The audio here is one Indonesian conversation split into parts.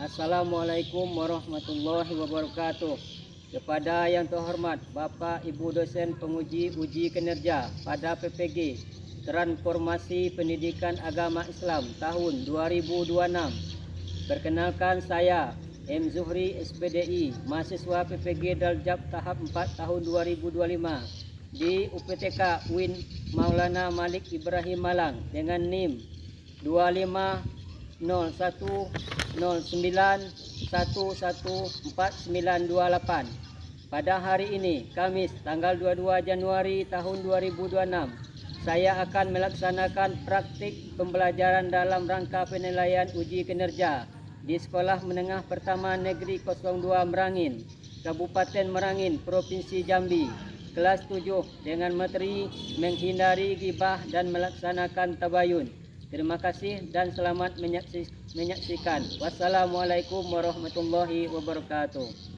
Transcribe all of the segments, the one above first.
Assalamualaikum warahmatullahi wabarakatuh. Kepada yang terhormat Bapak Ibu dosen penguji uji kinerja pada PPG Transformasi Pendidikan Agama Islam tahun 2026. Perkenalkan, saya M. Zuhri SPDI, mahasiswa PPG Daljab tahap 4 tahun 2025 di UPTK UIN Maulana Malik Ibrahim Malang dengan NIM 250109114928. Pada hari ini, Kamis, tanggal 22 Januari tahun 2026, saya akan melaksanakan praktik pembelajaran dalam rangka penilaian uji kinerja di Sekolah Menengah Pertama Negeri 02 Merangin, Kabupaten Merangin, Provinsi Jambi, kelas 7 dengan materi menghindari ghibah dan melaksanakan tabayun. Terima kasih dan selamat menyaksikan. Wassalamualaikum warahmatullahi wabarakatuh.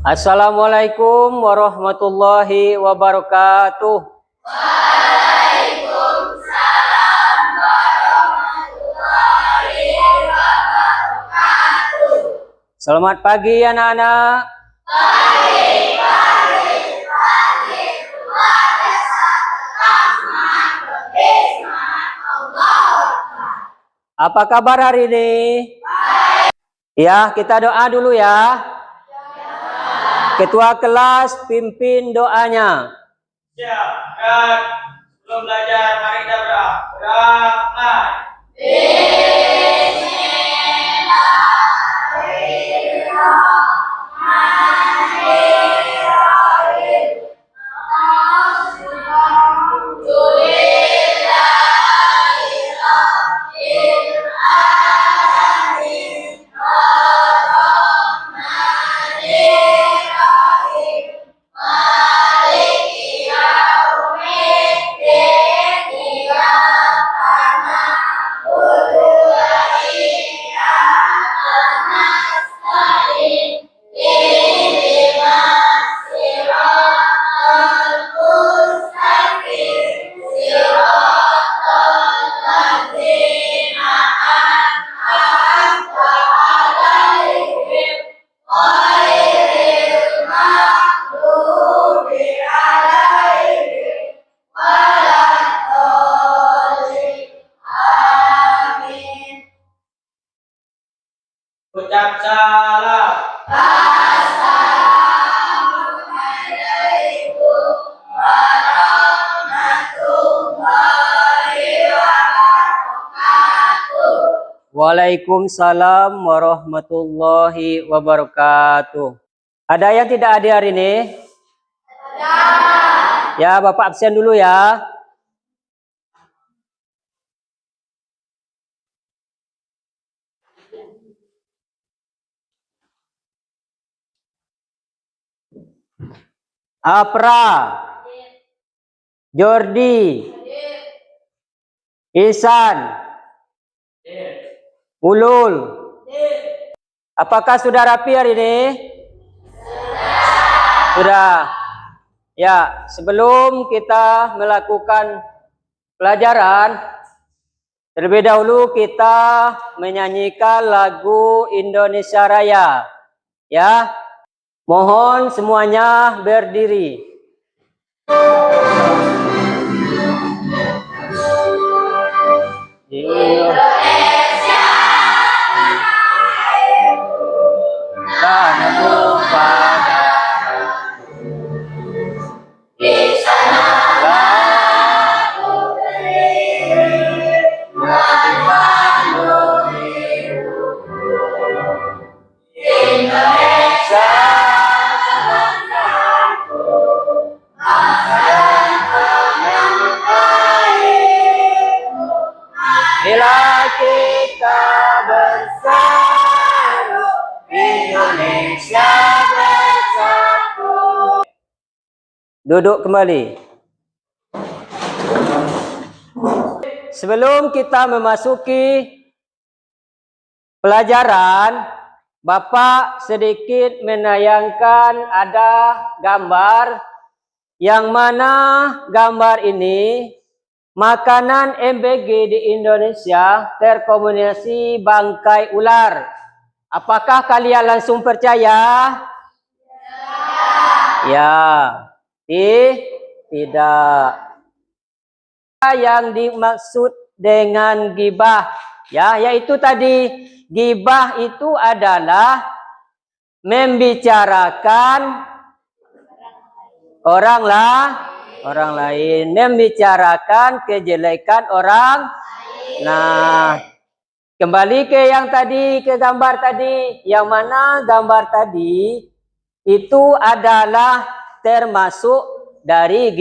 Assalamualaikum warahmatullahi wabarakatuh. Waalaikumsalam warahmatullahi wabarakatuh. Selamat pagi anak-anak. Pagi. Apa kabar hari ini? Baik. Ya, kita doa dulu ya. Ketua kelas pimpin doanya. Siap. Dan sebelum belajar mari kita berdoa. Ucap salam. Assalamualaikum warahmatullahi wabarakatuh. Waalaikumsalam warahmatullahi wabarakatuh. Ada yang tidak hadir hari ini? Ada. Ya, Bapak absen dulu ya. Apra, Jordi, Ihsan, Ulul. Apakah sudah rapi hari ini? Sudah. Ya, sebelum kita melakukan pelajaran, terlebih dahulu kita menyanyikan lagu Indonesia Raya. Ya, mohon semuanya berdiri. Indonesia Tanahku pada di sana ku berdiri, Indonesia bangsaku, bangsa dan tanah airku. bila kita bersatu, Indonesia bersatu. Duduk kembali. Sebelum kita memasuki pelajaran, Bapak sedikit menayangkan ada gambar, yang mana gambar ini Makanan MBG di Indonesia terkombinasi bangkai ular. Apakah kalian langsung percaya? Ya. Tidak. Yang dimaksud dengan gibah, ya, yaitu tadi gibah itu adalah membicarakan orang lain, membicarakan kejelekan orang. Nah, kembali ke yang tadi, ke gambar tadi, yang mana gambar tadi itu adalah termasuk dari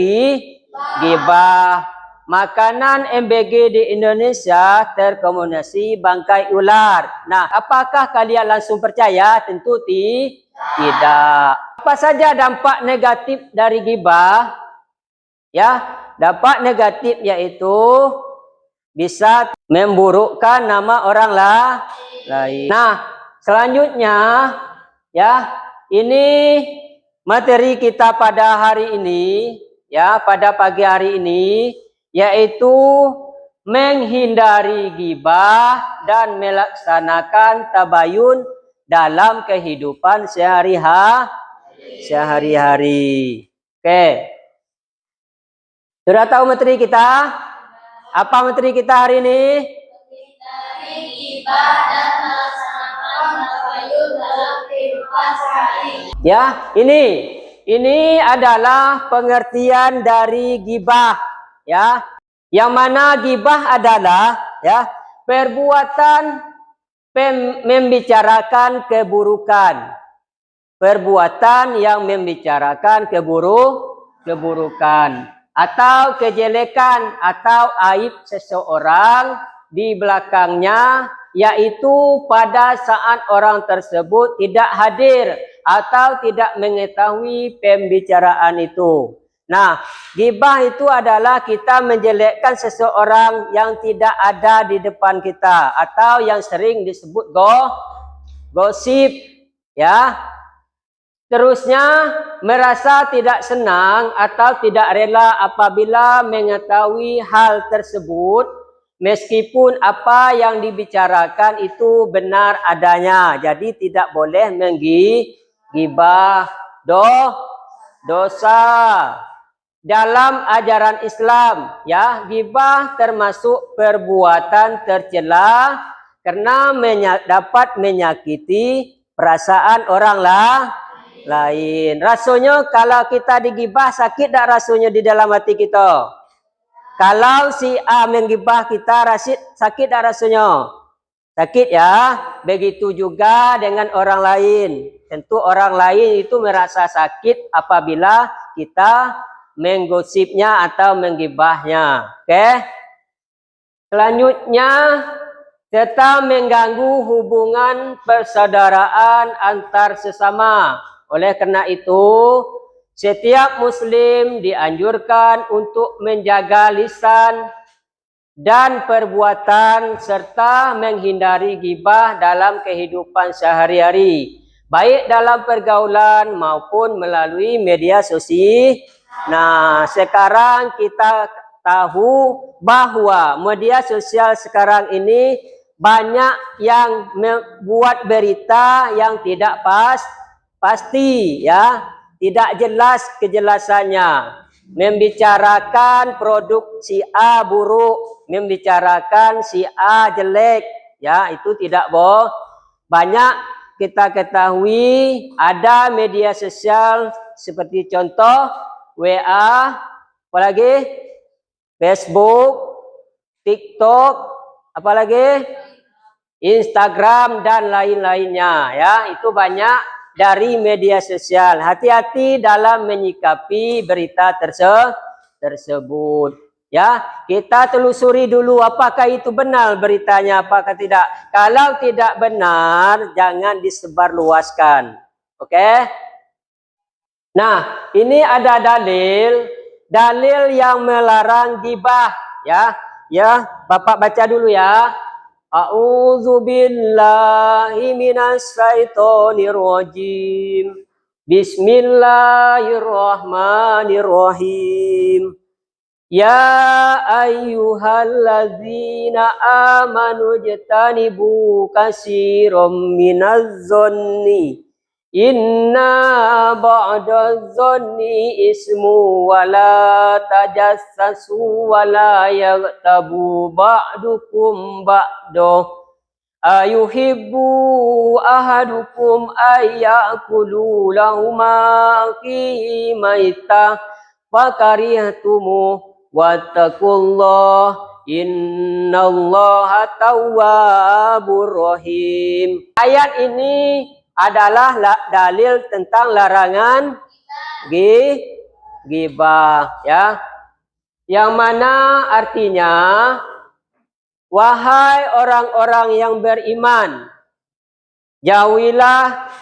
gibah. Makanan MBG di Indonesia terkombinasi bangkai ular. Nah, apakah kalian langsung percaya? Tentu tidak. Apa saja dampak negatif dari gibah? Ya, dampak negatif yaitu bisa memburukkan nama orang lain. Nah, selanjutnya ya, ini materi kita pada hari ini, ya, pada pagi hari ini, yaitu menghindari gibah dan melaksanakan tabayun dalam kehidupan sehari-hari. Oke. Sudah tahu materi kita? Apa materi kita hari ini? Menghindari gibah dan melaksanakan tabayun dalam kehidupan sehari. Ya, ini adalah pengertian dari gibah, ya. Yang mana gibah adalah, ya, perbuatan membicarakan keburukan. Perbuatan yang membicarakan keburukan atau kejelekan atau aib seseorang di belakangnya, yaitu pada saat orang tersebut tidak hadir atau tidak mengetahui pembicaraan itu. Nah, gibah itu adalah kita menjelekkan seseorang yang tidak ada di depan kita atau yang sering disebut gosip, ya. Terusnya, merasa tidak senang atau tidak rela apabila mengetahui hal tersebut, meskipun apa yang dibicarakan itu benar adanya. Jadi tidak boleh menggibah. Dosa. Dalam ajaran Islam, ya, gibah termasuk perbuatan tercela karena dapat menyakiti perasaan orang lain. Rasanya kalau kita digibah, sakit tak rasanya di dalam hati kita? Kalau si A menggibah kita, sakit tak rasanya? Sakit, ya. Begitu juga dengan orang lain. Tentu orang lain itu merasa sakit apabila kita menggosipnya atau menggibahnya. Oke. Selanjutnya, serta mengganggu hubungan persaudaraan antar sesama. Oleh karena itu, setiap muslim dianjurkan untuk menjaga lisan dan perbuatan serta menghindari gibah dalam kehidupan sehari-hari, baik dalam pergaulan maupun melalui media sosial. Nah, sekarang kita tahu bahwa media sosial sekarang ini banyak yang membuat berita yang tidak pasti, ya, tidak jelas kejelasannya, membicarakan produk si A buruk, membicarakan si A jelek, ya, itu tidak boh. Banyak kita ketahui ada media sosial seperti contoh WA, apalagi Facebook, TikTok, apalagi Instagram dan lain-lainnya, ya, itu banyak dari media sosial. Hati-hati dalam menyikapi berita tersebut, ya. Kita telusuri dulu apakah itu benar beritanya, apakah tidak. Kalau tidak benar, jangan disebarluaskan. Oke? Nah, ini ada dalil yang melarang gibah, ya. Ya, Bapak baca dulu, ya. A'udzubillahi minasyaitonirrajim. Bismillahirrahmanirrahim. Ya ayyuhalladzina amanu jtanibu katsiran minaz zanni inna ba'daz zanni ismu wa la tajassasu wa la yaghtabu ba'dukum ba'dah ayuhibbu ahadukum ayyakulu lahuma akhihi maitah fakarihtumuh wattaqullah innallaha tawwabur rahim. Ayat ini adalah dalil tentang larangan ghibah ya. Yang mana artinya wahai orang-orang yang beriman, jauhilah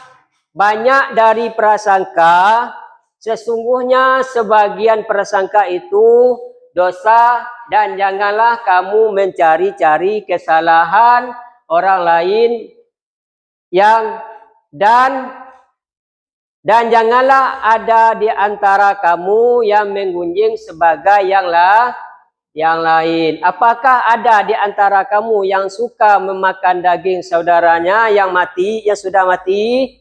banyak dari prasangka. Sesungguhnya sebagian prasangka itu dosa dan janganlah kamu mencari-cari kesalahan orang lain dan janganlah ada di antara kamu yang menggunjing sebagai yang lain. Apakah ada di antara kamu yang suka memakan daging saudaranya yang sudah mati?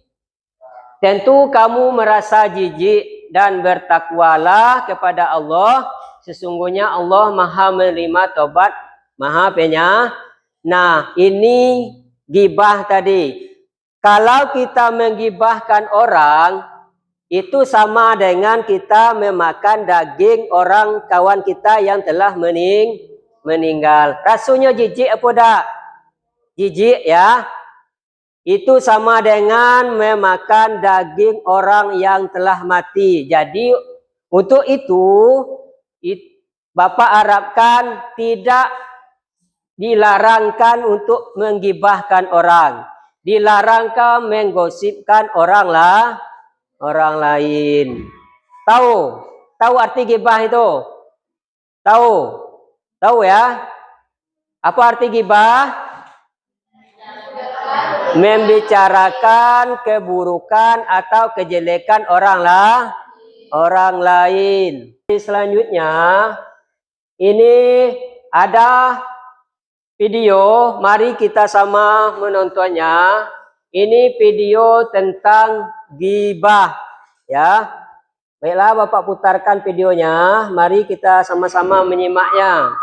Tentu kamu merasa jijik dan bertakwalah kepada Allah. Sesungguhnya Allah Maha menerima taubat, Maha penyayang. Nah, ini gibah tadi. Kalau kita menggibahkan orang, itu sama dengan kita memakan daging orang kawan kita yang telah meninggal. Rasanya jijik apa tak? Jijik ya. Itu sama dengan memakan daging orang yang telah mati. Jadi untuk itu Bapak harapkan tidak dilarangkan untuk menggibahkan orang. Dilarangkan menggosipkan orang lain. Tahu arti gibah itu? Tahu ya? Apa arti gibah? Membicarakan keburukan atau kejelekan orang lain. Selanjutnya ini ada video, mari kita sama menontonnya. Ini video tentang gibah ya. Baiklah Bapak putarkan videonya, mari kita sama-sama menyimaknya.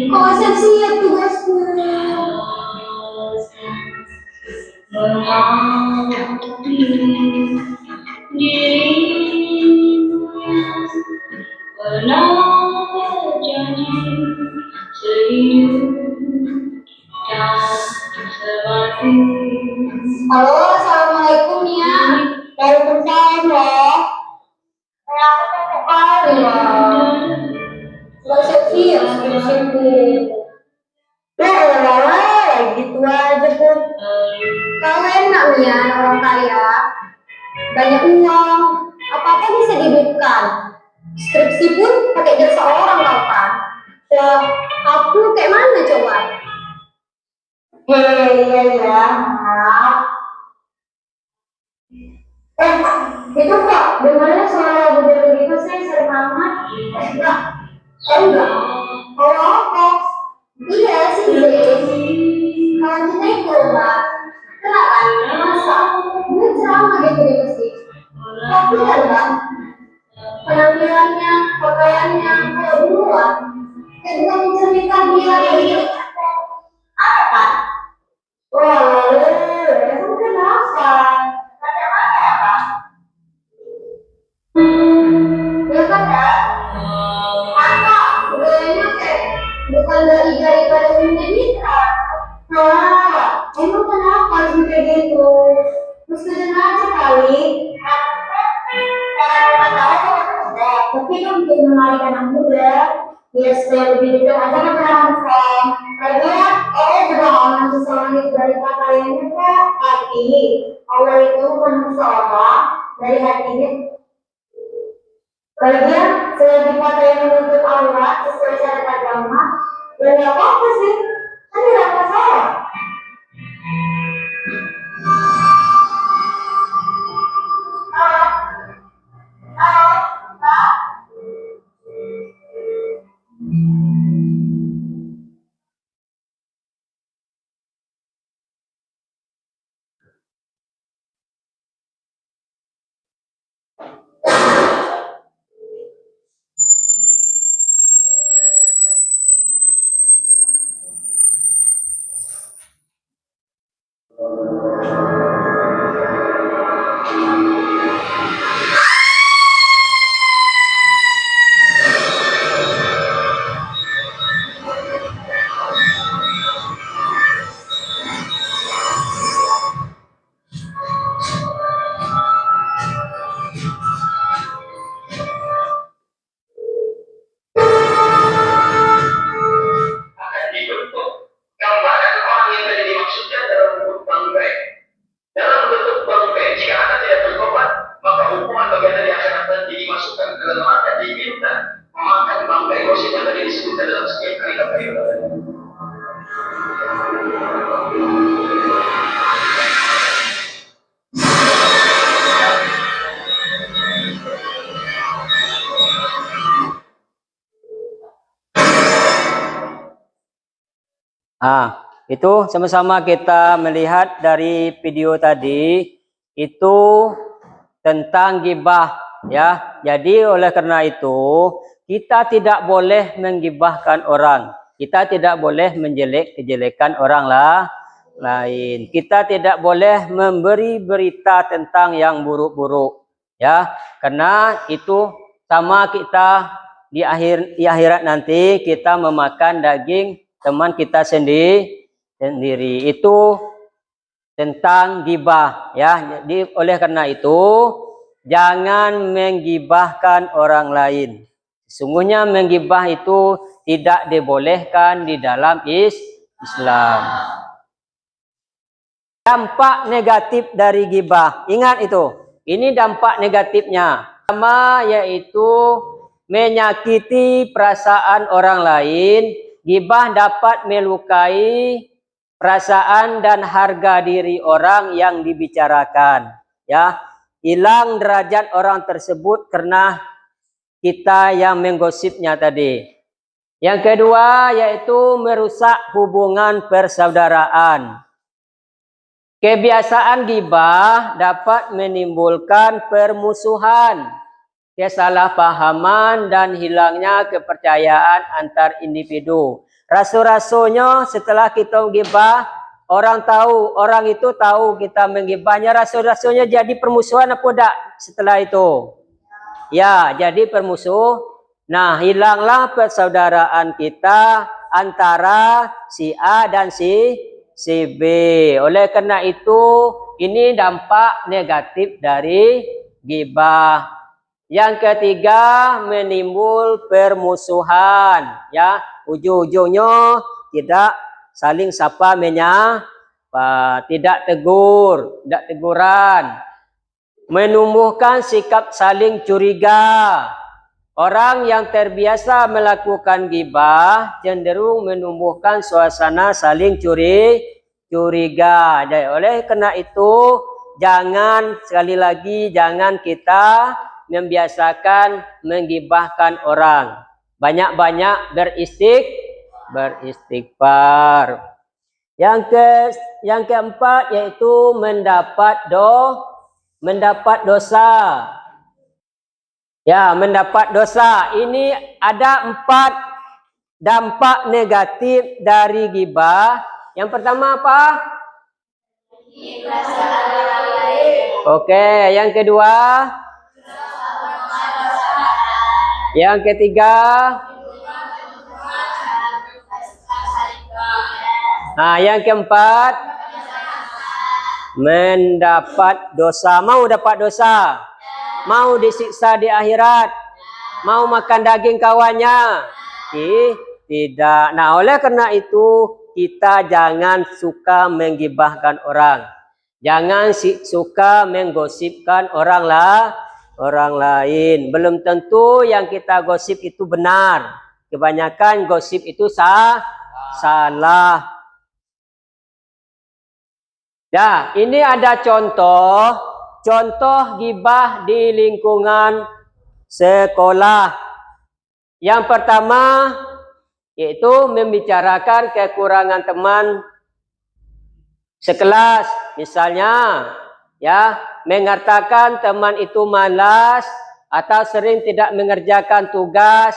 Kok siap-siap tugasnya? Halo, assalamualaikum Nia. Waalaikumsalam loh. Kenapa tuh kali loh? Gak siap-siap, sibuk-sibuk. Gitu aja pun. Kalau enak Nia, orang kaya, banyak uang, apa-apa bisa dihidupkan. Skripsi pun pakai jasa orang kau kan. Lah, aku kayak mana coba? Iya. Itu kok, dengarnya suara begitu saya sering amat. Enggak. Kalau apa? Iya sih, kalau kita itu Mbak, kenapa kan? Masa? Ini ceramah gitu di masjid. Tapi kan Mbak, penampilannya, pakaiannya, kayak duluan. Kayak bukan mencerminkan dia kayak gitu. Apa kan? Wah, itu kenapa? Macam-macam apa? Ya kan ya? Apa? Budayanya kayak bukan dari pada umumnya mitra. Nah, emang kenapa harus kayak gitu? Mesti aja kali. Tapi kan untuk menarik anak muda, biar supaya lebih detail aja kan transform. Karena Allah juga orang seseorang itu dari pakaiannya kok hati. Allah itu bukan seseorang dari hatinya. Lagian selagi pakaian menutup aurat sesuai syariat agama, ya nggak apa-apa sih, kan tidak masalah. Akan dibentuk gambaran orang yang tadi dimaksudkan dalam bentuk bangkai. Dalam bentuk bangkai, jika anda tidak bertobat, maka hukuman bagi anda di akhirat nanti dimasukkan ke dalam neraka, diminta memakan bangkai gosip yang tadi disebutkan dalam setiap kali kafir. Itu sama-sama kita melihat dari video tadi itu tentang ghibah ya. Jadi oleh karena itu kita tidak boleh menggibahkan orang. Kita tidak boleh menjelek-jelekan orang lain. Kita tidak boleh memberi berita tentang yang buruk-buruk ya. Karena itu sama kita di akhirat nanti kita memakan daging teman kita sendiri. Itu tentang gibah ya. Jadi oleh karena itu jangan menggibahkan orang lain. Sesungguhnya menggibah itu tidak dibolehkan di dalam Islam. Dampak negatif dari gibah, ingat itu. Ini dampak negatifnya. Pertama yaitu menyakiti perasaan orang lain. Gibah dapat melukai perasaan dan harga diri orang yang dibicarakan. Ya, hilang derajat orang tersebut karena kita yang menggosipnya tadi. Yang kedua yaitu merusak hubungan persaudaraan. Kebiasaan gibah dapat menimbulkan permusuhan, kesalahpahaman dan hilangnya kepercayaan antar individu. Rasul-rasulnya setelah kita gibah, orang itu tahu kita menggibahnya, rasul-rasulnya jadi permusuhan apa tidak setelah itu? Ya, jadi permusuh. Nah, hilanglah persaudaraan kita antara si A dan si B. Oleh karena itu, ini dampak negatif dari gibah. Yang ketiga, menimbul permusuhan. Ya, ujung-ujungnya tidak saling sapa menyapa, tidak teguran. Menumbuhkan sikap saling curiga. Orang yang terbiasa melakukan gibah cenderung menumbuhkan suasana saling curiga. Jadi oleh karena itu sekali lagi jangan kita membiasakan menggibahkan orang. Banyak-banyak beristighfar. Yang keempat yaitu mendapat dosa. Ya, mendapat dosa. Ini ada 4 dampak negatif dari gibah. Yang pertama apa? Oke, yang kedua? Yang ketiga? Nah, yang keempat? Mendapat dosa. Mau dapat dosa? Mau disiksa di akhirat? Mau makan daging kawannya? Tidak. Nah, oleh karena itu kita jangan suka menggibahkan orang. Jangan suka menggosipkan orang lain. Belum tentu yang kita gosip itu benar. Kebanyakan gosip itu salah. Ya, ini ada contoh gibah di lingkungan sekolah. Yang pertama yaitu membicarakan kekurangan teman sekelas. Misalnya, ya, mengatakan teman itu malas atau sering tidak mengerjakan tugas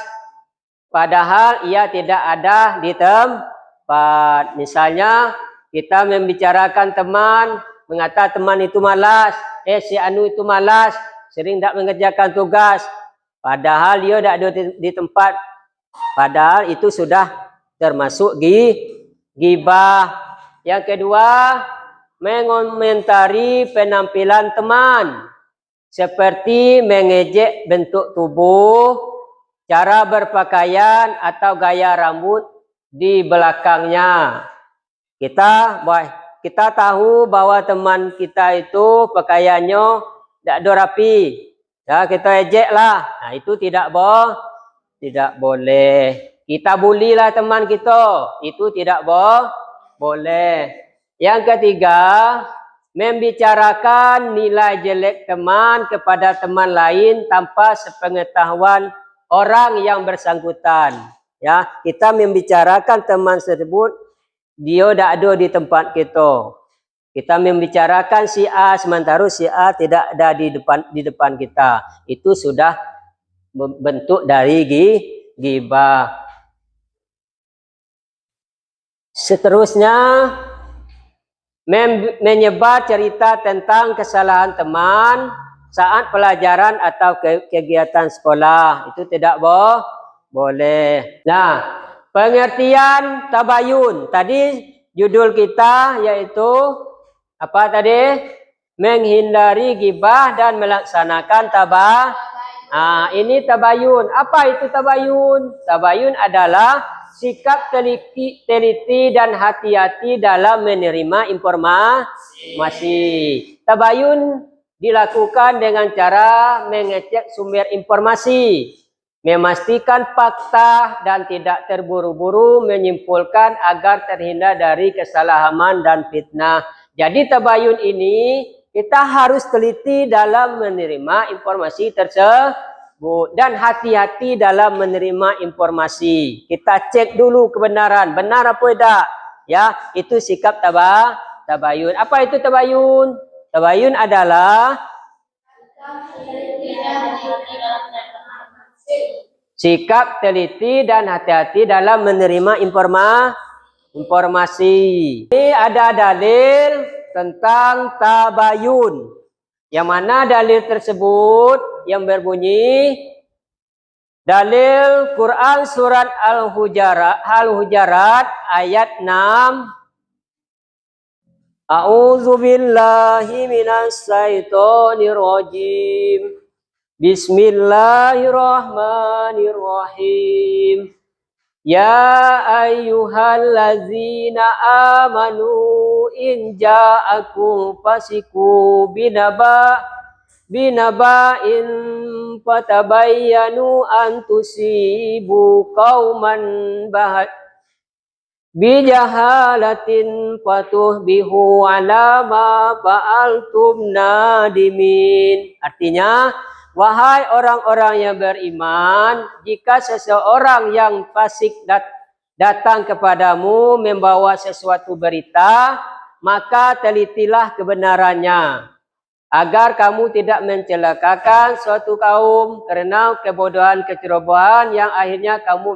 padahal ia tidak ada di tempat. Misalnya, kita membicarakan teman, mengatakan teman itu malas, si Anu itu malas, sering tidak mengerjakan tugas padahal dia tidak ada di tempat. Padahal itu sudah termasuk gibah. Yang kedua, mengomentari penampilan teman seperti mengejek bentuk tubuh, cara berpakaian atau gaya rambut di belakangnya. Kita tahu bahwa teman kita itu pakaiannya tidak rapi. Ya, kita ejeklah. Nah, itu tidak boleh. Kita bulilah teman kita. Itu tidak boleh. Yang ketiga, membicarakan nilai jelek teman kepada teman lain tanpa sepengetahuan orang yang bersangkutan. Ya, kita membicarakan teman tersebut, dia tidak ada di tempat kita. Kita membicarakan si A sementara si A tidak ada di depan kita. Itu sudah bentuk dari gibah. Seterusnya, menyebar cerita tentang kesalahan teman saat pelajaran atau kegiatan sekolah. Itu tidak boleh. Nah, pengertian tabayun. Tadi judul kita yaitu apa tadi? Menghindari gibah dan melaksanakan ini tabayun. Apa itu tabayun? Tabayun adalah sikap teliti dan hati-hati dalam menerima informasi. Tabayun dilakukan dengan cara mengecek sumber informasi, memastikan fakta dan tidak terburu-buru menyimpulkan agar terhindar dari kesalahan dan fitnah. Jadi tabayun ini kita harus teliti dalam menerima informasi tersebut dan hati-hati dalam menerima informasi. Kita cek dulu kebenaran, benar apa tidak? Ya, itu sikap tabayun. Apa itu tabayun? Tabayun adalah sikap teliti dan hati-hati dalam menerima informasi. Ini ada dalil tentang tabayun. Yang mana dalil tersebut yang berbunyi dalil Quran surat Al-Hujarat ayat 6. A'udzu billahi minas syaitonir rajim. Bismillahirrahmanirrahim. Ya ayyuhallazina amanu in ja'akum fasiqu binaba'in fatabayyanu an tusibu qauman bijahalatin fatuhbihu ala ma fa'altum nadimin. Artinya, wahai orang-orang yang beriman, jika seseorang yang fasik datang kepadamu membawa sesuatu berita, maka telitilah kebenarannya, agar kamu tidak mencelakakan suatu kaum karena kebodohan kecerobohan yang akhirnya kamu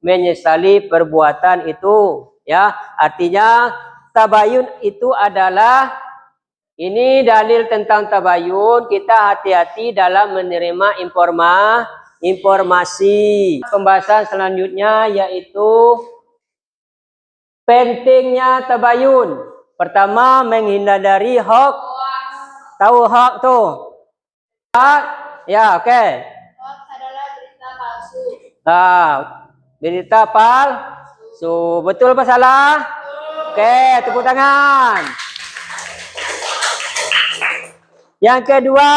menyesali perbuatan itu. Ya, artinya tabayun itu adalah ini dalil tentang tabayun. Kita hati-hati dalam menerima informasi. Pembahasan selanjutnya yaitu pentingnya tabayun. Pertama, menghindari hoax. Tahu hoax tuh? Ya, oke. Hoax adalah berita palsu. Berita palsu. Betul apa salah? Oke, tepuk tangan. Yang kedua,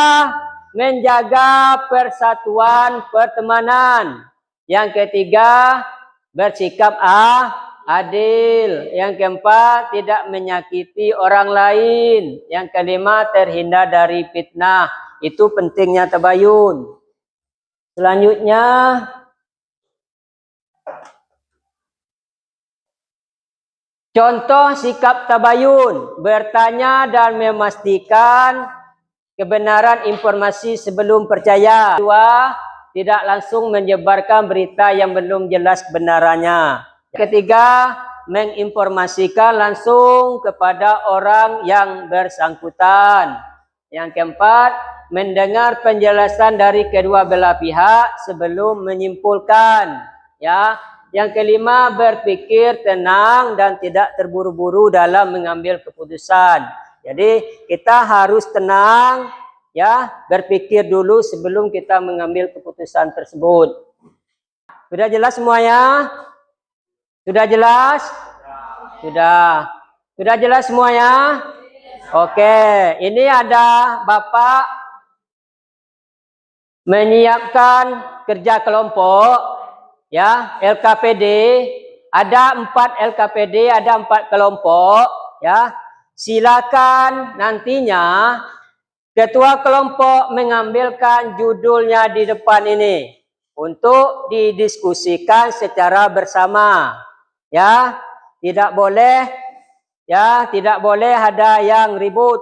menjaga persatuan pertemanan. Yang ketiga, bersikap adil. Yang keempat, tidak menyakiti orang lain. Yang kelima, terhindar dari fitnah. Itu pentingnya tabayun. Selanjutnya, contoh sikap tabayun, bertanya dan memastikan kebenaran informasi sebelum percaya. Kedua, tidak langsung menyebarkan berita yang belum jelas kebenarannya. Ketiga, menginformasikan langsung kepada orang yang bersangkutan. Yang keempat, mendengar penjelasan dari kedua belah pihak sebelum menyimpulkan. Ya. Yang kelima, berpikir tenang dan tidak terburu-buru dalam mengambil keputusan. Jadi kita harus tenang, ya, berpikir dulu sebelum kita mengambil keputusan tersebut. Sudah jelas semuanya? Sudah jelas? Sudah. Sudah jelas semuanya? Oke, ini ada Bapak menyiapkan kerja kelompok, ya, LKPD. Ada 4 LKPD, ada 4 kelompok, ya. Silakan nantinya ketua kelompok mengambilkan judulnya di depan ini untuk didiskusikan secara bersama, ya. Tidak boleh, ya, tidak boleh ada yang ribut.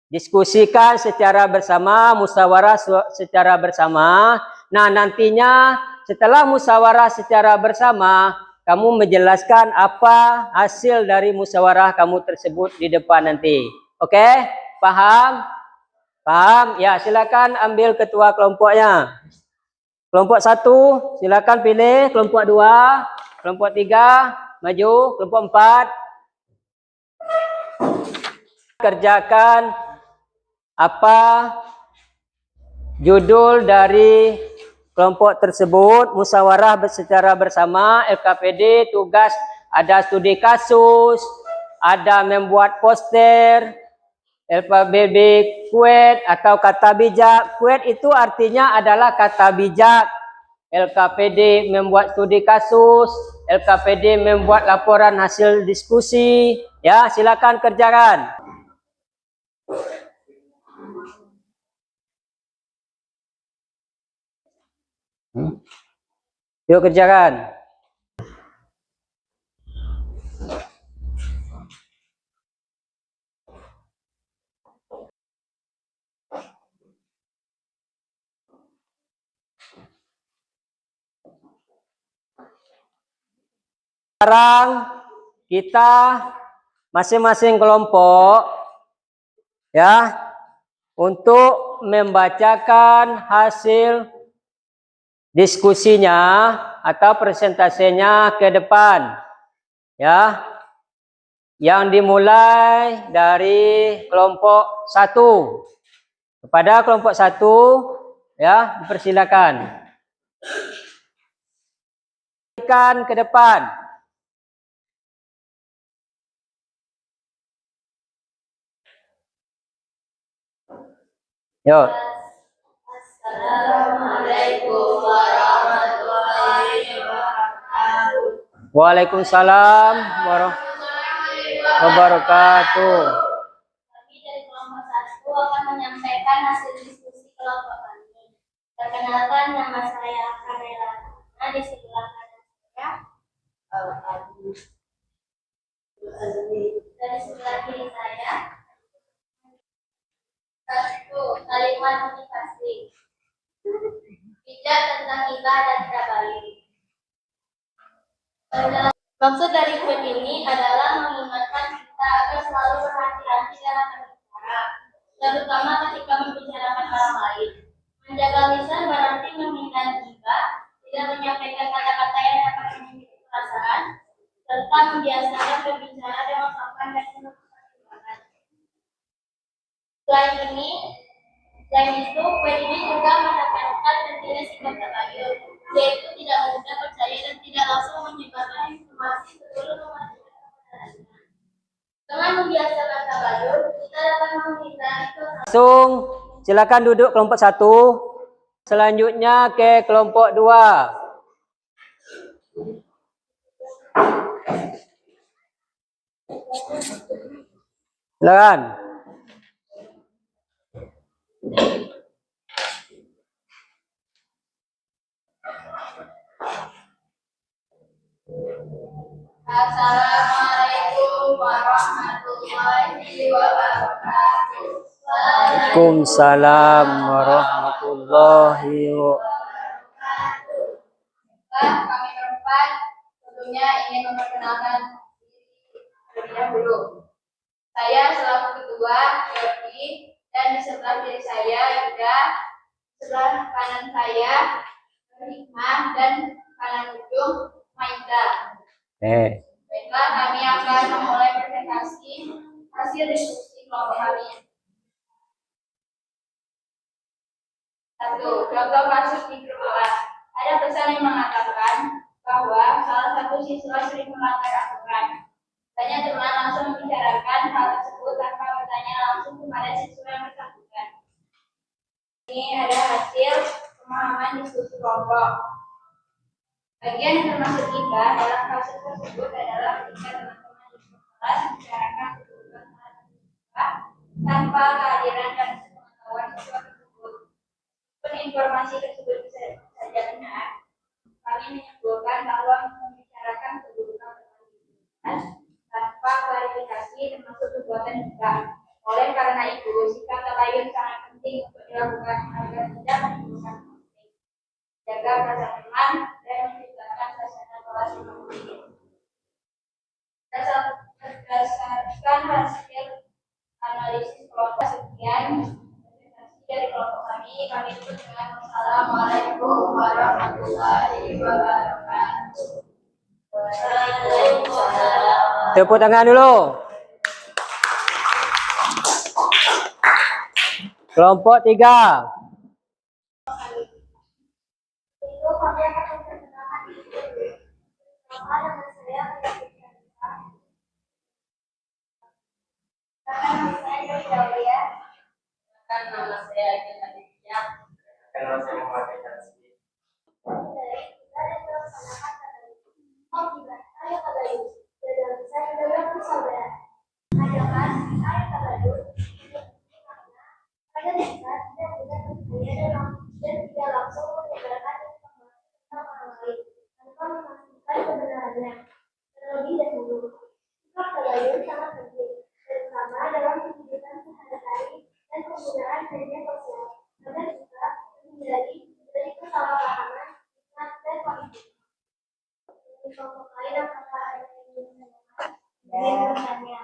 Diskusikan secara bersama, musyawarah secara bersama. Nah, nantinya setelah musyawarah secara bersama, kamu menjelaskan apa hasil dari musyawarah kamu tersebut di depan nanti. Oke? Paham? Paham? Ya, silakan ambil ketua kelompoknya. Kelompok 1, silakan pilih. Kelompok 2, kelompok 3, maju. Kelompok 4. Kerjakan apa judul dari kelompok tersebut, musyawarah secara bersama, LKPD, tugas ada studi kasus, ada membuat poster, LKPD kuet atau kata bijak. Kuet itu artinya adalah kata bijak. LKPD membuat studi kasus, LKPD membuat laporan hasil diskusi. Ya, silakan kerjakan. Yuk kerjakan. Sekarang kita masing-masing kelompok, ya, untuk membacakan hasil diskusinya atau presentasinya ke depan, ya, yang dimulai dari kelompok 1. Kepada kelompok 1, ya, dipersilakan ke depan. Yuk. Assalamualaikum warahmatullahi wabarakatuh. Waalaikumsalam warahmatullahi wabarakatuh. Kami dari kelompok 1 akan menyampaikan hasil diskusi kelompok kami. Perkenalkan, nama saya Karela. Nah, di sebelah kanan saya dari sebelah kiri saya 1. Kalimat motivasi. Bijak tentang hibah dan tabayun. Maksud dari kuis ini adalah mengingatkan kita agar selalu berhati-hati dalam berbicara, terutama ketika membicarakan orang lain. Menjaga lisan berarti menghindari hibah, tidak menyampaikan kata-kata yang dapat menyakiti perasaan, serta membiasakan berbicara dengan sopan dan penuh pertimbangan. Selain itu, kuis ini juga menekankan pentingnya sikap tabayun, yaitu tidak mudah percaya dan tidak langsung silakan duduk kelompok 1. Selanjutnya ke kelompok 2. Silakan. Assalamualaikum warahmatullahi wabarakatuh. Waalaikumsalam warahmatullahi wabarakatuh. Kami berempat tentunya ingin memperkenalkan diri terlebih dahulu. Saya selaku ketua Yogi, dan di sebelah kiri saya Yuda, sebelah kanan saya Hikmah, dan kanan ujung Maida. Baiklah, kami akan memulai presentasi hasil diskusi kelompok kami. 1. Contoh kasus di grup kelas. Ada pesan yang mengatakan bahwa salah satu siswa sering melanggar aturan. Banyak teman langsung membicarakan hal tersebut tanpa bertanya langsung kepada siswa yang bersangkutan. Ini ada hasil pemahaman diskusi kelompok. Bagian yang termasuk kita dalam kasus tersebut adalah ketika teman-teman di kelas membicarakan kebutuhan siswa tanpa kehadiran dan sepengetahuan siswa tersebut. Informasi tersebut bisa saja benar, kami menyimpulkan bahwa membicarakan kebutuhan teman tanpa klarifikasi termasuk perbuatan kita. Oleh karena itu, sikap tabayun sangat penting untuk dilakukan agar tidak menimbulkan konflik, jaga perasaan teman, dan menciptakan suasana kelas yang kondusif. Berdasarkan hasil analisis kelompok sekian dari kelompok kami tutup dengan Wassalamualaikum warahmatullahi wabarakatuh. Waalaikumsalam. Tepuk tangan dulu. Kelompok 3. Itu kami akan memperkenalkan diri. Nama saya Claudia. Nama saya Aditya. Nama saya Muhammad Yazid. Terlebih dahulu, sikap tabayun sangat penting, terutama dalam kehidupan sehari-hari dan penggunaan media sosial, agar kita menghindari dari kesalahpahaman dan konflik. Di kelompok lain apakah ada yang ingin bertanya?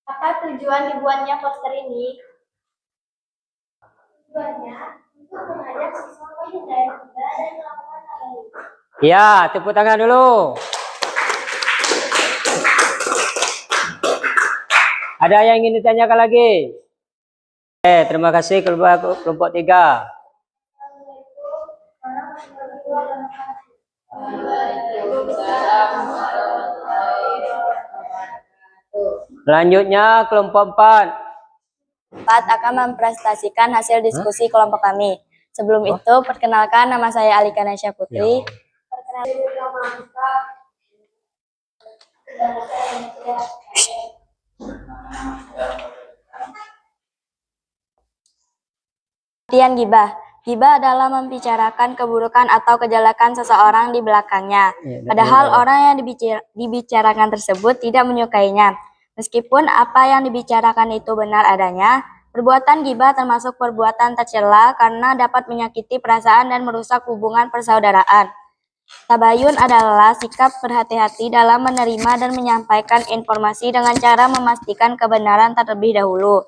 Apa tujuan dibuatnya poster ini? Tujuannya untuk mengajak siswa menghindari riba dan melakukan tabayun. Ya, tepuk tangan dulu. Ada yang ingin ditanyakan lagi? Terima kasih kelompok 3. Selanjutnya kelompok 4. Akan mempresentasikan hasil diskusi kelompok kami. Sebelum itu, perkenalkan nama saya Alika Nasya Putri. Pengertian gibah. Gibah adalah membicarakan keburukan atau kejelekan seseorang di belakangnya. Padahal orang yang dibicarakan tersebut tidak menyukainya. Meskipun apa yang dibicarakan itu benar adanya, perbuatan gibah termasuk perbuatan tercela karena dapat menyakiti perasaan dan merusak hubungan persaudaraan. Tabayun adalah sikap berhati-hati dalam menerima dan menyampaikan informasi dengan cara memastikan kebenaran terlebih dahulu.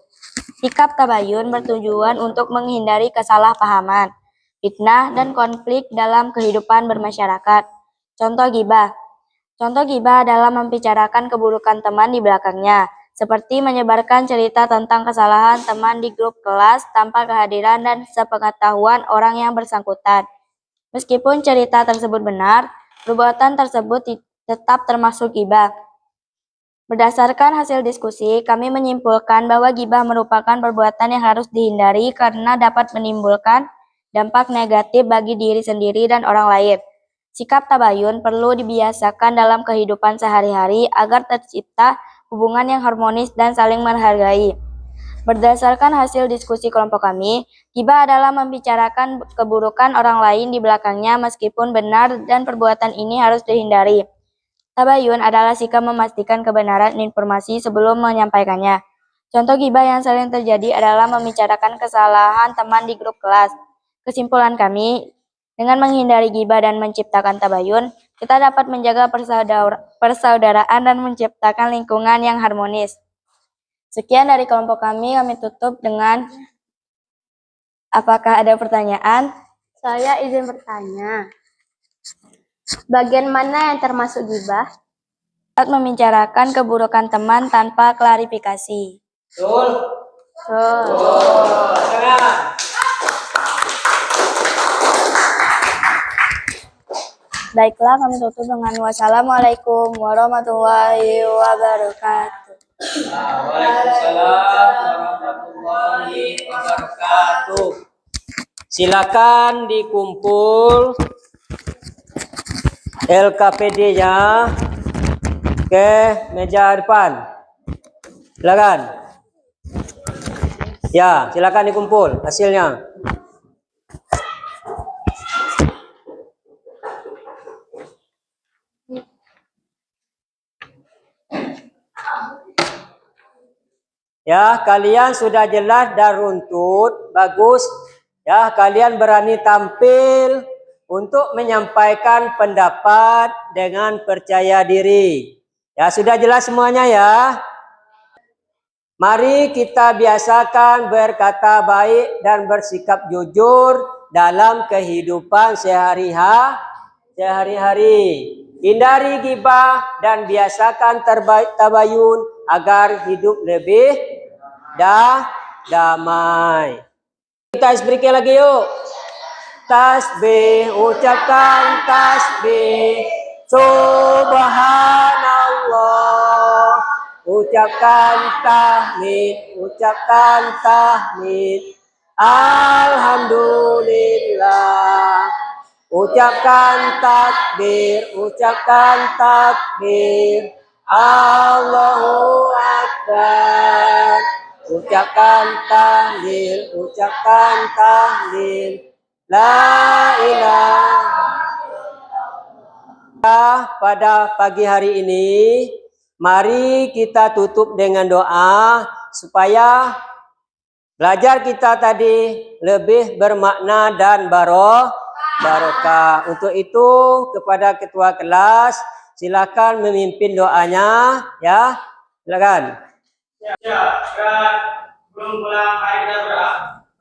Sikap tabayun bertujuan untuk menghindari kesalahpahaman, fitnah, dan konflik dalam kehidupan bermasyarakat. Contoh gibah. Contoh gibah adalah membicarakan keburukan teman di belakangnya, seperti menyebarkan cerita tentang kesalahan teman di grup kelas tanpa kehadiran dan sepengetahuan orang yang bersangkutan. Meskipun cerita tersebut benar, perbuatan tersebut tetap termasuk gibah. Berdasarkan hasil diskusi, kami menyimpulkan bahwa ghibah merupakan perbuatan yang harus dihindari karena dapat menimbulkan dampak negatif bagi diri sendiri dan orang lain. Sikap tabayun perlu dibiasakan dalam kehidupan sehari-hari agar tercipta hubungan yang harmonis dan saling menghargai. Berdasarkan hasil diskusi kelompok kami, ghibah adalah membicarakan keburukan orang lain di belakangnya meskipun benar dan perbuatan ini harus dihindari. Tabayun adalah sikap memastikan kebenaran informasi sebelum menyampaikannya. Contoh ghibah yang sering terjadi adalah membicarakan kesalahan teman di grup kelas. Kesimpulan kami, dengan menghindari ghibah dan menciptakan tabayun, kita dapat menjaga persaudaraan dan menciptakan lingkungan yang harmonis. Sekian dari kelompok kami tutup dengan apakah ada pertanyaan? Saya izin bertanya. Bagian mana yang termasuk ghibah? Saat membicarakan keburukan teman tanpa klarifikasi. Betul? Baiklah, kami tutup dengan wassalamualaikum warahmatullahi wabarakatuh. Waalaikumsalam warahmatullahi wabarakatuh. Silakan dikumpul LKPD-nya ke meja depan. Silakan. Ya, silakan dikumpul hasilnya. Ya, kalian sudah jelas dan runtut, bagus. Ya, kalian berani tampil untuk menyampaikan pendapat dengan percaya diri. Ya, sudah jelas semuanya ya. Mari kita biasakan berkata baik dan bersikap jujur dalam kehidupan sehari-hari. Hindari ghibah dan biasakan tabayun agar hidup lebih damai. Kita berikir lagi yuk. Tasbih, ucapkan tasbih. Subhanallah. Ucapkan tahmid, Alhamdulillah. Ucapkan takbir, Allahu Akbar. Ucapkan tahlil, la ilaha. Pada pagi hari ini, mari kita tutup dengan doa supaya belajar kita tadi lebih bermakna dan barokah. Untuk itu kepada ketua kelas silakan memimpin doanya ya. Silakan. Ya, dan belum pulang hari kita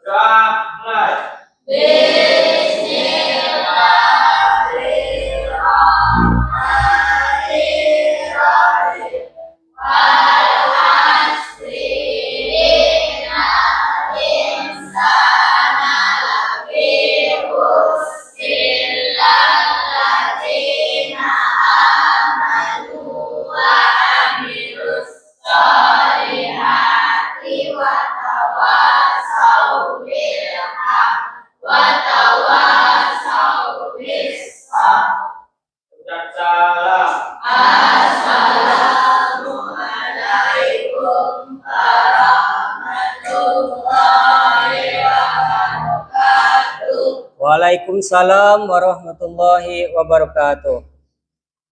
berdoa mulai. Ucap salam. Waalaikumsalam warahmatullahi wabarakatuh.